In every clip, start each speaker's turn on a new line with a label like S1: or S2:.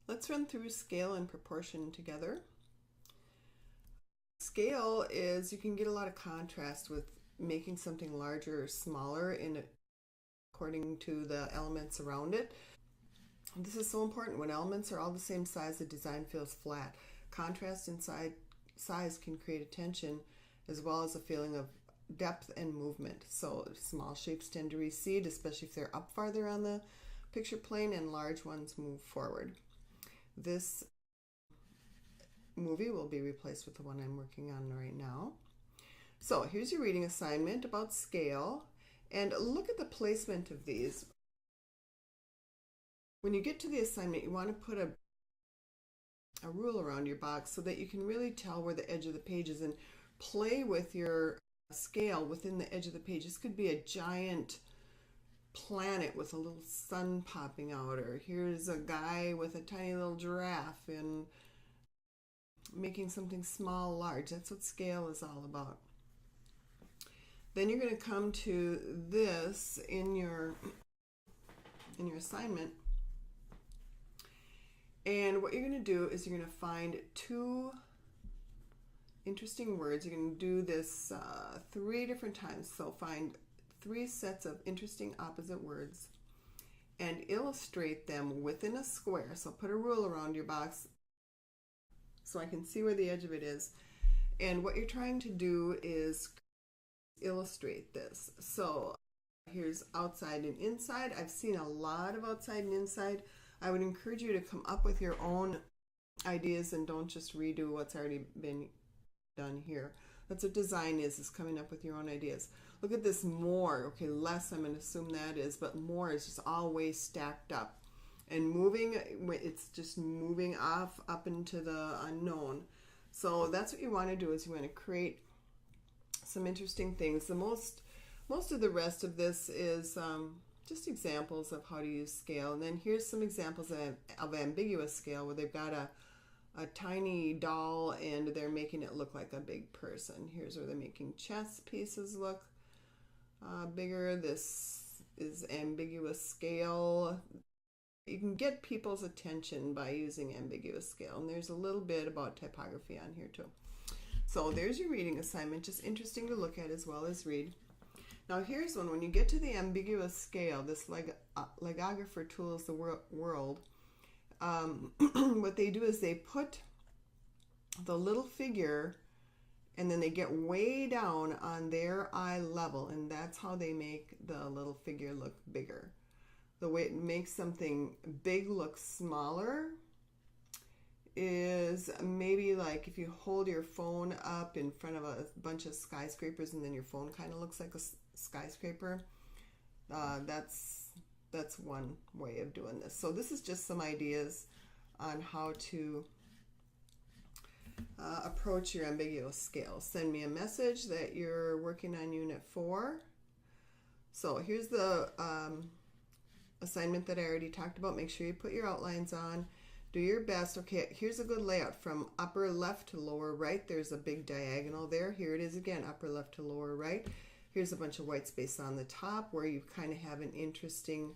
S1: Let's run through scale and proportion together. Scale is, you can get a lot of contrast with making something larger or smaller according to the elements around it. This is so important. When elements are all the same size, the design feels flat. Contrast in size can create a tension as well as a feeling of depth and movement. So small shapes tend to recede, especially if they're up farther on the picture plane, and large ones move forward. This movie will be replaced with the one I'm working on right now. So here's your reading assignment about scale, and look at the placement of these. When you get to the assignment, you want to put a rule around your box so that you can really tell where the edge of the page is and play with your scale within the edge of the page. This could be a giant planet with a little sun popping out, or here's a guy with a tiny little giraffe, and making something small large. That's what scale is all about. Then you're going to come to this in your assignment, and what you're going to do is you're going to find two interesting words. You're going to do this 3 different times. So find 3 sets of interesting opposite words and illustrate them within a square. So put a rule around your box so I can see where the edge of it is. And what you're trying to do is illustrate this. So here's outside and inside. I've seen a lot of outside and inside. I would encourage you to come up with your own ideas and don't just redo what's already been done here. That's what design is coming up with your own ideas. Look at this more. Okay, less, I'm going to assume that is, but more is just always stacked up. And moving, it's just moving up into the unknown. So that's what you want to do, is you want to create some interesting things. The most of the rest of this is just examples of how to use scale. And then here's some examples of ambiguous scale, where they've got a tiny doll and they're making it look like a big person. Here's where they're making chess pieces look bigger. This is ambiguous scale. You can get people's attention by using ambiguous scale, and there's a little bit about typography on here too. So there's your reading assignment, just interesting to look at as well as read. Now here's one. When you get to the ambiguous scale, this logographer tools the world. What they do is they put the little figure and then they get way down on their eye level, and that's how they make the little figure look bigger. The way it makes something big look smaller is maybe like if you hold your phone up in front of a bunch of skyscrapers and then your phone kind of looks like a skyscraper. That's one way of doing this. So this is just some ideas on how to approach your ambiguous scale. Send me a message that you're working on Unit 4. So here's the assignment that I already talked about. Make sure you put your outlines on. Do your best. Okay, here's a good layout from upper left to lower right. There's a big diagonal there. Here it is again, upper left to lower right. Here's a bunch of white space on the top where you kind of have an interesting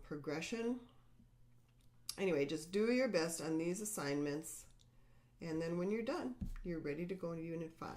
S1: progression. Anyway, just do your best on these assignments, and then when you're done, you're ready to go to Unit 5.